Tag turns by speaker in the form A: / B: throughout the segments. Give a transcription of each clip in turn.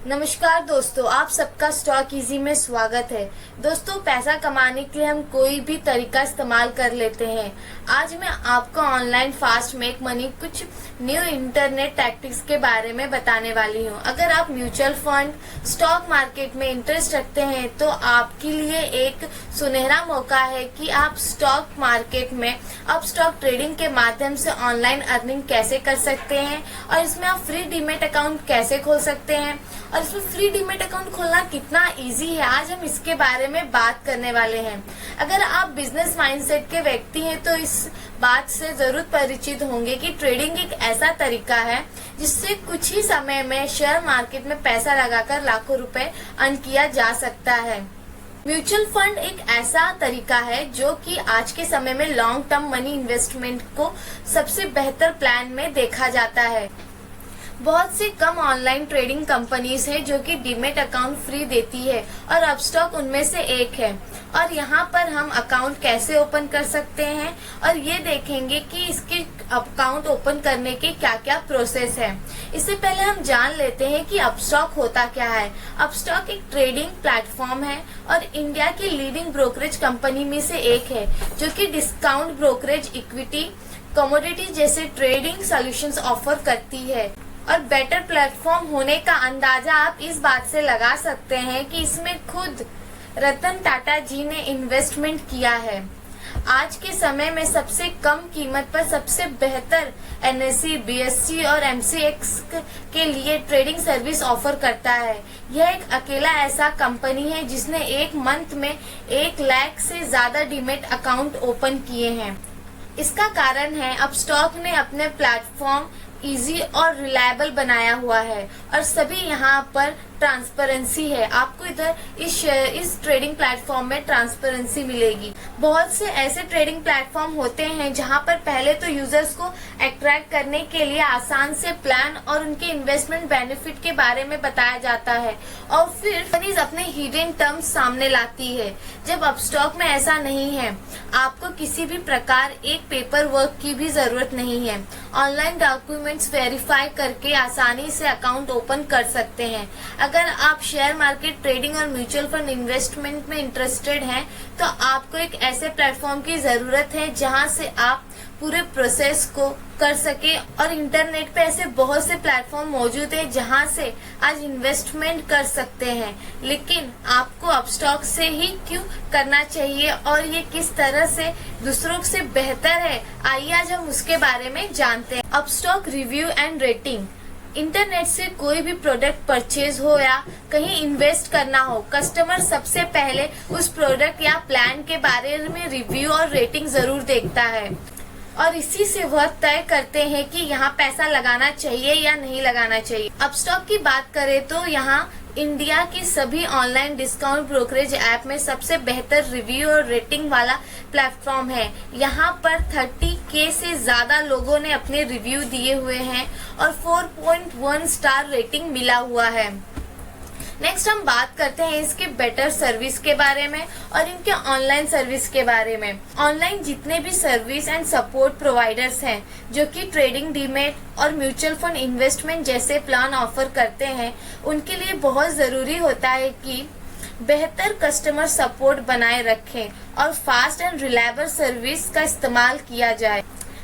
A: नमस्कार दोस्तों, आप सबका स्टॉक इजी में स्वागत है। दोस्तों, पैसा कमाने के लिए हम कोई भी तरीका इस्तेमाल कर लेते हैं। आज मैं आपको ऑनलाइन फास्ट मेक मनी कुछ न्यू इंटरनेट टैक्टिक्स के बारे में बताने वाली हूं। अगर आप म्यूचुअल फंड, स्टॉक मार्केट में इंटरेस्ट रखते हैं तो आपके लिए एक सुनहरा मौका है कि आप स्टॉक मार्केट में अब स्टॉक ट्रेडिंग के माध्यम से ऑनलाइन अर्निंग कैसे कर सकते हैं और इसमें आप फ्री डीमेट अकाउंट कैसे खोल सकते हैं और इसमें फ्री डीमेट अकाउंट खोलना कितना इजी है, आज हम इसके बारे में बात करने वाले हैं। अगर आप बिजनेस माइंडसेट के व्यक्ति हैं तो इस बात से जरूर परिचित होंगे कि ट्रेडिंग एक ऐसा तरीका है जिससे कुछ ही समय में शेयर मार्केट में पैसा लगाकर लाखों रुपए अर्न किया जा सकता है। म्यूचुअल फंड एक ऐसा तरीका है जो कि आज के समय में लॉन्ग टर्म मनी इन्वेस्टमेंट को सबसे बेहतर प्लान में देखा जाता है। बहुत से कम ऑनलाइन ट्रेडिंग कंपनीज हैं जो कि डीमेट अकाउंट फ्री देती है और अपस्टॉक उनमें से एक है। और यहाँ पर हम अकाउंट कैसे ओपन कर सकते हैं और ये देखेंगे कि इसके अकाउंट ओपन करने के क्या क्या प्रोसेस है। इससे पहले हम जान लेते हैं कि अपस्टॉक होता क्या है। अपस्टॉक एक ट्रेडिंग प्लेटफॉर्म है और इंडिया की लीडिंग ब्रोकरेज कंपनी में से एक है जो कि डिस्काउंट ब्रोकरेज, इक्विटी, कमोडिटी जैसे ट्रेडिंग सॉल्यूशंस ऑफर करती है। और बेटर प्लेटफॉर्म होने का अंदाजा आप इस बात से लगा सकते हैं कि इसमें खुद रतन टाटा जी ने इन्वेस्टमेंट किया है। आज के समय में सबसे कम कीमत पर सबसे बेहतर एनएसई, बीएसई और एमसीएक्स के लिए ट्रेडिंग सर्विस ऑफर करता है। यह एक अकेला ऐसा कंपनी है जिसने एक मंथ में 1 लाख से ज्यादा डीमेट अकाउंट ओपन किए हैं। इसका कारण है अपस्टॉक ने अपने प्लेटफॉर्म इजी और रिलायबल बनाया हुआ है और सभी यहाँ पर ट्रांसपेरेंसी है। आपको इधर इस ट्रेडिंग प्लेटफॉर्म में ट्रांसपेरेंसी मिलेगी। बहुत से ऐसे ट्रेडिंग प्लेटफॉर्म होते हैं जहाँ पर पहले तो यूजर्स को अट्रैक्ट करने के लिए आसान से प्लान और उनके इन्वेस्टमेंट बेनिफिट के बारे में बताया जाता है और फिर कंपनीज अपने हिडन टर्म्स सामने लाती है। जब अपस्टॉक में ऐसा नहीं है, आपको किसी भी प्रकार एक पेपर वर्क की भी जरूरत नहीं है। ऑनलाइन डॉक्यूमेंट्स वेरीफाई करके आसानी से अकाउंट ओपन कर सकते हैं। अगर आप शेयर मार्केट, ट्रेडिंग और म्यूचुअल फंड इन्वेस्टमेंट में इंटरेस्टेड हैं तो आपको एक ऐसे प्लेटफॉर्म की जरूरत है जहां से आप पूरे प्रोसेस को कर सके। और इंटरनेट पे ऐसे बहुत से प्लेटफॉर्म मौजूद है जहां से आज इन्वेस्टमेंट कर सकते हैं, लेकिन आपको अपस्टॉक से ही क्यों करना चाहिए और ये किस तरह से दूसरों से बेहतर है, आइए आज हम उसके बारे में जानते हैं। Upstox review and rating. Internet से कोई भी प्रोडक्ट परचेज हो या कहीं इन्वेस्ट करना हो, कस्टमर सबसे पहले उस प्रोडक्ट या प्लान के बारे में रिव्यू और रेटिंग जरूर देखता है और इसी से वह तय करते हैं कि यहाँ पैसा लगाना चाहिए या नहीं लगाना चाहिए। अपस्टॉक की बात करें तो यहाँ इंडिया की सभी ऑनलाइन डिस्काउंट ब्रोकरेज ऐप में सबसे बेहतर रिव्यू और रेटिंग वाला प्लेटफॉर्म है। यहाँ पर 30K से ज्यादा लोगों ने अपने रिव्यू दिए हुए हैं और 4.1 स्टार रेटिंग मिला हुआ है। नेक्स्ट हम बात करते हैं इसके बेटर सर्विस के बारे में और इनके ऑनलाइन सर्विस के बारे में। ऑनलाइन जितने भी सर्विस एंड सपोर्ट प्रोवाइडर्स हैं जो कि ट्रेडिंग, डीमेट और म्यूचुअल फंड इन्वेस्टमेंट जैसे प्लान ऑफर करते हैं, उनके लिए बहुत जरूरी होता है कि बेहतर कस्टमर सपोर्ट बनाए रखें और फास्ट एंड रिलायबल सर्विस का इस्तेमाल किया जाए,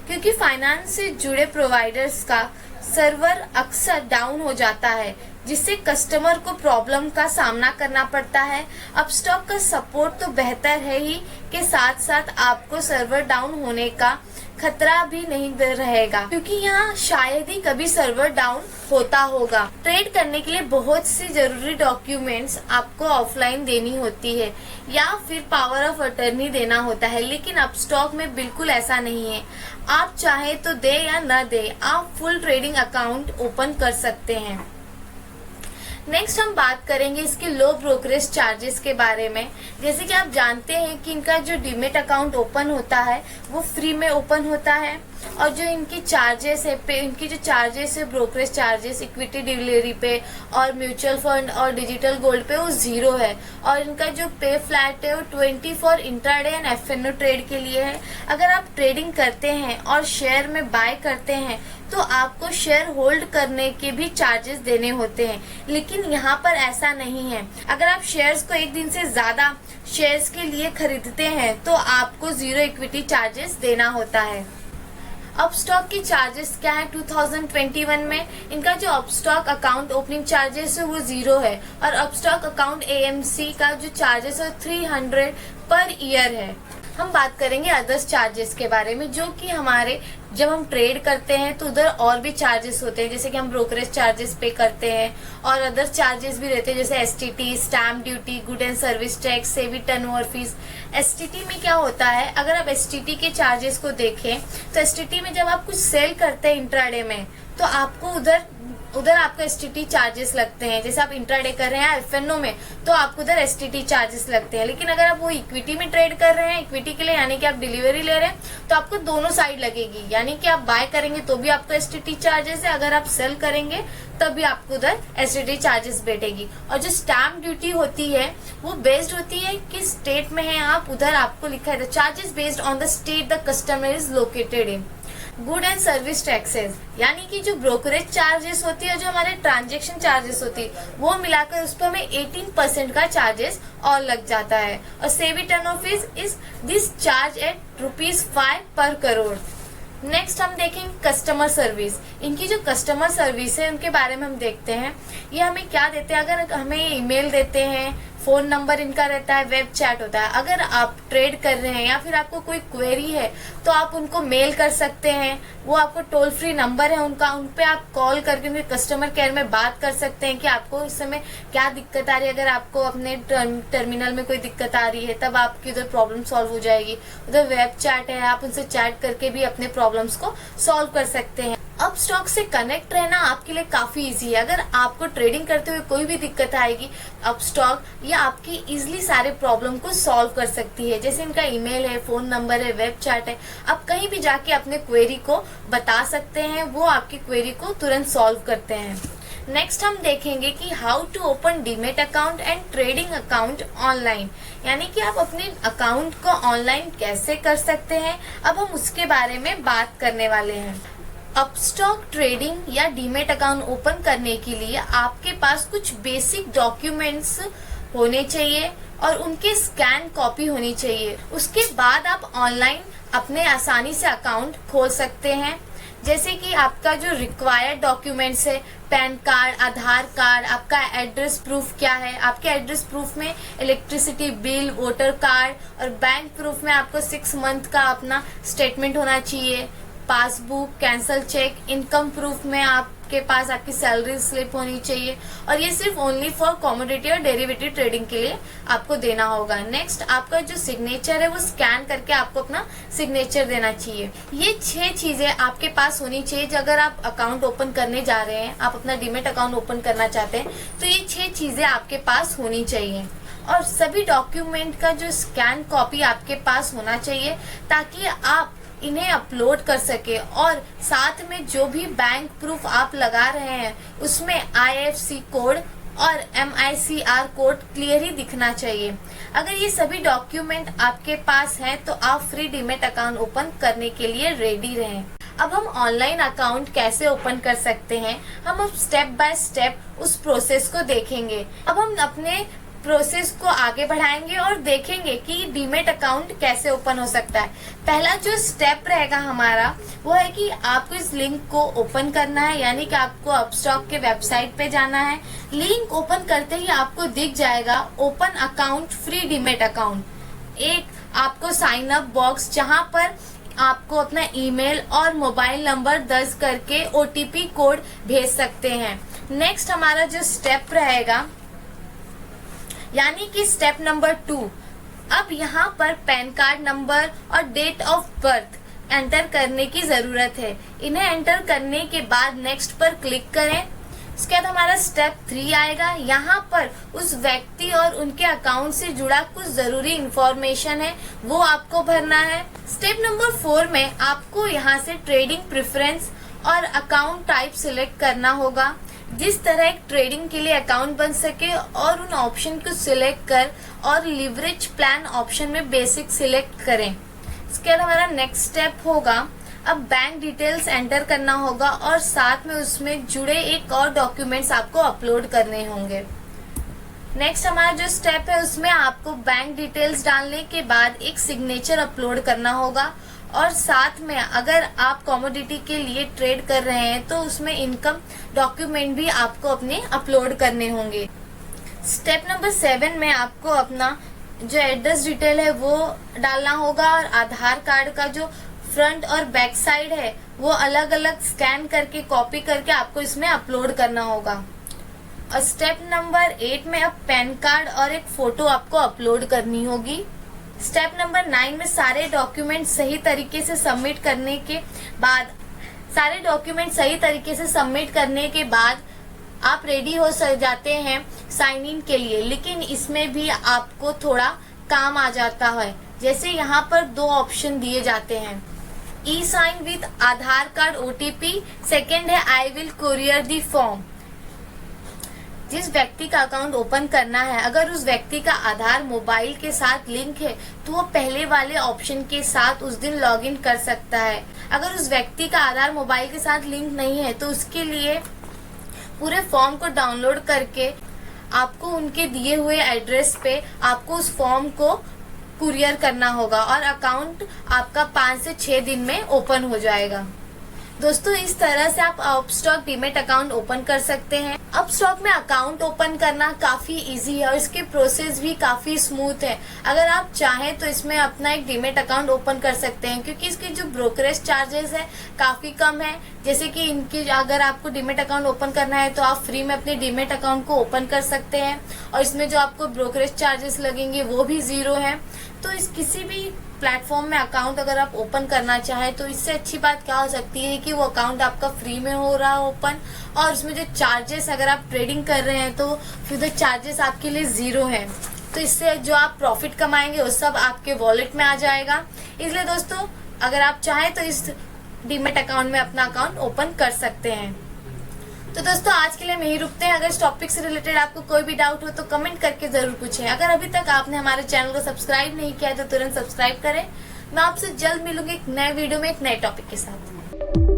A: क्योंकि फाइनेंस से जुड़े प्रोवाइडर्स का सर्वर अक्सर डाउन हो जाता है जिससे कस्टमर को प्रॉब्लम का सामना करना पड़ता है। अपस्टॉक का सपोर्ट तो बेहतर है ही के साथ साथ आपको सर्वर डाउन होने का खतरा भी नहीं रहेगा, क्योंकि यहाँ शायद ही कभी सर्वर डाउन होता होगा। ट्रेड करने के लिए बहुत सी जरूरी डॉक्यूमेंट्स आपको ऑफलाइन देनी होती है या फिर पावर ऑफ अटर्नी देना होता है, लेकिन अपस्टॉक में बिल्कुल ऐसा नहीं है। आप चाहे तो दे या न दे, आप फुल ट्रेडिंग अकाउंट ओपन कर सकते हैं। नेक्स्ट हम बात करेंगे इसके लो ब्रोकरेज चार्जेस के बारे में। जैसे कि आप जानते हैं कि इनका जो डीमेट अकाउंट ओपन होता है वो फ्री में ओपन होता है और जो इनकी चार्जेस है इनकी जो चार्जेस है ब्रोकरेज चार्जेस इक्विटी डिलीवरी पे और म्यूचुअल फंड और डिजिटल गोल्ड पे वो 0 है। और इनका जो पे फ्लैट है वो 20 for intraday and FNO trade के लिए है। अगर आप ट्रेडिंग करते हैं और शेयर में बाय करते हैं तो आपको शेयर होल्ड करने के भी चार्जेस देने होते हैं, लेकिन यहाँ पर ऐसा नहीं है। अगर आप शेयर्स को एक दिन से ज्यादा शेयर्स के लिए खरीदते हैं तो आपको 0 इक्विटी चार्जेस देना होता है। अपस्टॉक की चार्जेस क्या है 2021 में? इनका जो अपस्टॉक अकाउंट ओपनिंग चार्जेस है वो 0 है और अपस्टॉक अकाउंट एएमसी का जो चार्जेस है 300 पर ईयर है। हम बात करेंगे अदर्स चार्जेस के बारे में, जो कि हमारे जब हम ट्रेड करते हैं तो उधर और भी चार्जेस होते हैं, जैसे कि हम ब्रोकरेज चार्जेस पे करते हैं और अदर चार्जेस भी रहते हैं, जैसे STT, stamp duty, good and service tax, सेवी टर्नओवर फीस। एसटीटी में क्या होता है, अगर आप एसटीटी के चार्जेस को देखें तो एसटीटी में जब आप कुछ सेल करते हैं इंट्राडे में तो आपको उधर आपको एसटीटी चार्जेस लगते हैं। जैसे आप इंट्राडे कर रहे हैं एफएनओ में तो आपको उधर एसटीटी चार्जेस लगते हैं। लेकिन अगर आप वो इक्विटी में ट्रेड कर रहे हैं, इक्विटी के लिए यानी कि आप डिलीवरी ले रहे हैं, तो आपको दोनों साइड लगेगी। यानी कि आप बाय करेंगे तो भी आपको एसटीटी चार्जेस है, अगर आप सेल करेंगे तब भी आपको उधर एसटीटी चार्जेस बैठेगी। और जो स्टैम्प ड्यूटी होती है वो बेस्ड होती है किस स्टेट में है आप, उधर आपको लिखा है charges based on the state the customer is located in. Good and service taxes यानी कि जो ब्रोकरेज चार्जेस होती है, जो हमारे ट्रांजैक्शन चार्जेस होती है, वो मिलाकर उस पर हमें 18% का चार्जेस और लग जाता है। और सेवी turnover fees is this charge at ₹5 पर करोड़। नेक्स्ट हम देखेंगे कस्टमर सर्विस। इनकी जो कस्टमर सर्विस है उनके बारे में हम देखते हैं। ये हमें क्या देते हैं, अगर हमें ईमेल देते हैं, फोन नंबर इनका रहता है, वेब चैट होता है। अगर आप ट्रेड कर रहे हैं या फिर आपको कोई क्वेरी है तो आप उनको मेल कर सकते हैं, वो आपको टोल फ्री नंबर है उनका, उन पे आप कॉल करके उनके कस्टमर केयर में बात कर सकते हैं कि आपको इस समय क्या दिक्कत आ रही है। अगर आपको अपने टर्मिनल में कोई दिक्कत आ रही है तब आपकी उधर प्रॉब्लम सॉल्व हो जाएगी। उधर वेब चैट है, आप उनसे चैट करके भी अपने प्रॉब्लम्स को सॉल्व कर सकते हैं। अपस्टॉक से कनेक्ट रहना आपके लिए काफी इजी है। अगर आपको ट्रेडिंग करते हुए कोई भी दिक्कत आएगी, अपस्टॉक या आपकी इजीली सारे प्रॉब्लम को सॉल्व कर सकती है। जैसे इनका ईमेल है, फोन नंबर है, वेब चैट है, आप कहीं भी जाके अपने क्वेरी को बता सकते हैं, वो आपकी क्वेरी को तुरंत सॉल्व करते हैं। नेक्स्ट हम देखेंगे कि how to open demat account and trading account online, यानी कि आप अपने अकाउंट को ऑनलाइन कैसे कर सकते हैं। अब हम उसके बारे में बात करने वाले हैं। अपस्टॉक ट्रेडिंग या डीमेट अकाउंट ओपन करने के लिए आपके पास कुछ बेसिक डॉक्यूमेंट्स होने चाहिए और उनके स्कैन कॉपी होनी चाहिए। उसके बाद आप ऑनलाइन अपने आसानी से अकाउंट खोल सकते हैं। जैसे कि आपका जो रिक्वायर्ड डॉक्यूमेंट्स है, पैन कार्ड, आधार कार्ड, आपका एड्रेस प्रूफ क्या है, आपके एड्रेस प्रूफ में इलेक्ट्रिसिटी बिल, वोटर कार्ड, और बैंक प्रूफ में आपको 6 मंथ का अपना स्टेटमेंट होना चाहिए, passbook, cancel cheque, income proof में आपके पास आपकी सैलरी स्लिप होनी चाहिए। और ये सिर्फ ओनली फॉर कमोडिटी और डेरिवेटिव ट्रेडिंग के लिए आपको देना होगा। नेक्स्ट आपका जो सिग्नेचर है वो स्कैन करके आपको अपना सिग्नेचर देना चाहिए। ये 6 चीजें आपके पास होनी चाहिए। अगर आप अकाउंट ओपन करने जा रहे हैं, आप अपना डीमेट अकाउंट ओपन करना चाहते हैं, तो ये 6 चीजें आपके पास होनी चाहिए। और सभी डॉक्यूमेंट का जो स्कैन कॉपी आपके पास होना चाहिए ताकि आप इन्हें अपलोड कर सके। और साथ में जो भी बैंक प्रूफ आप लगा रहे हैं उसमें IFSC कोड और MICR कोड क्लियर ही दिखना चाहिए। अगर ये सभी डॉक्यूमेंट आपके पास हैं तो आप फ्री डीमेट अकाउंट ओपन करने के लिए रेडी रहें। अब हम ऑनलाइन अकाउंट कैसे ओपन कर सकते हैं, हम अब स्टेप बाय स्टेप उस प्रोसेस को देखेंगे। अब हम अपने प्रोसेस को आगे बढ़ाएंगे और देखेंगे कि डीमेट अकाउंट कैसे ओपन हो सकता है। पहला जो स्टेप रहेगा हमारा वो है कि आपको इस लिंक को ओपन करना है, यानी कि आपको अपस्टॉक के वेबसाइट पे जाना है। लिंक ओपन करते ही आपको दिख जाएगा open account free demat account. एक आपको साइन अप बॉक्स जहां पर आपको अपना ईमेल और मोबाइल नंबर दर्ज करके OTP कोड भेज सकते हैं। नेक्स्ट हमारा जो स्टेप रहेगा यानी कि स्टेप नंबर 2, अब यहाँ पर पैन कार्ड नंबर और डेट ऑफ बर्थ एंटर करने की जरूरत है। इन्हें एंटर करने के बाद नेक्स्ट पर क्लिक करें। उसके बाद हमारा स्टेप 3 आएगा। यहाँ पर उस व्यक्ति और उनके अकाउंट से जुड़ा कुछ जरूरी इंफॉर्मेशन है, वो आपको भरना है। स्टेप नंबर 4 में आपको यहाँ से ट्रेडिंग प्रेफरेंस और अकाउंट टाइप सिलेक्ट करना होगा, जिस तरह एक ट्रेडिंग के लिए अकाउंट बन सके, और उन ऑप्शन को सिलेक्ट कर और लिवरेज प्लान ऑप्शन में बेसिक सिलेक्ट करें। इसके बाद हमारा नेक्स्ट स्टेप होगा, अब बैंक डिटेल्स एंटर करना होगा और साथ में उसमें जुड़े एक और डॉक्यूमेंट्स आपको अपलोड करने होंगे। नेक्स्ट हमारा जो स्टेप है उसमें आपको बैंक डिटेल्स डालने के बाद एक सिग्नेचर अपलोड करना होगा, और साथ में अगर आप कमोडिटी के लिए ट्रेड कर रहे हैं तो उसमें इनकम डॉक्यूमेंट भी आपको अपने अपलोड करने होंगे। स्टेप नंबर 7 में आपको अपना जो एड्रेस डिटेल है वो डालना होगा, और आधार कार्ड का जो फ्रंट और बैक साइड है वो अलग अलग स्कैन करके कॉपी करके आपको इसमें अपलोड करना होगा। और स्टेप नंबर 8 में अब पैन कार्ड और एक फोटो आपको अपलोड करनी होगी। स्टेप नंबर 9 में सारे डॉक्यूमेंट सही तरीके से सबमिट करने के बाद आप रेडी हो जाते हैं साइन इन के लिए। लेकिन इसमें भी आपको थोड़ा काम आ जाता है, जैसे यहाँ पर 2 ऑप्शन दिए जाते हैं, e sign with Aadhaar card OTP, second है I will courier the form. जिस व्यक्ति का अकाउंट ओपन करना है, अगर उस व्यक्ति का आधार मोबाइल के साथ लिंक है तो वो पहले वाले ऑप्शन के साथ उस दिन लॉगिन कर सकता है। अगर उस व्यक्ति का आधार मोबाइल के साथ लिंक नहीं है तो उसके लिए पूरे फॉर्म को डाउनलोड करके आपको उनके दिए हुए एड्रेस पे आपको उस फॉर्म को कुरियर करना होगा, और अकाउंट आपका 5 से 6 दिन में ओपन हो जाएगा। दोस्तों, इस तरह से आप अपस्टॉक डीमेट अकाउंट ओपन कर सकते हैं। अपस्टॉक में अकाउंट ओपन करना काफी इजी है और इसके प्रोसेस भी काफी स्मूथ है। अगर आप चाहें तो इसमें अपना एक डीमेट अकाउंट ओपन कर सकते हैं, क्योंकि इसके जो ब्रोकरेज चार्जेस है काफी कम है। जैसे कि इनकी अगर आपको डीमेट अकाउंट ओपन करना है तो आप फ्री में अपने डीमेट अकाउंट को ओपन कर सकते हैं, और इसमें जो आपको ब्रोकरेज चार्जेस लगेंगे वो भी 0 है। तो इस किसी भी प्लेटफॉर्म में अकाउंट अगर आप ओपन करना चाहें तो इससे अच्छी बात क्या हो सकती है कि वो अकाउंट आपका फ्री में हो रहा है ओपन, और उसमें जो चार्जेस अगर आप ट्रेडिंग कर रहे हैं तो फिर जो चार्जेस आपके लिए 0 है। तो इससे जो आप प्रॉफिट कमाएंगे वो सब आपके वॉलेट में आ जाएगा। इसलिए दोस्तों, अगर आप चाहें तो इस डीमेट अकाउंट में अपना अकाउंट ओपन कर सकते हैं। तो दोस्तों, आज के लिए हम यही रुकते हैं। अगर इस टॉपिक से रिलेटेड आपको कोई भी डाउट हो तो कमेंट करके जरूर पूछें। अगर अभी तक आपने हमारे चैनल को सब्सक्राइब नहीं किया है तो तुरंत सब्सक्राइब करें। मैं आपसे जल्द मिलूंगी एक नए वीडियो में एक नए टॉपिक के साथ।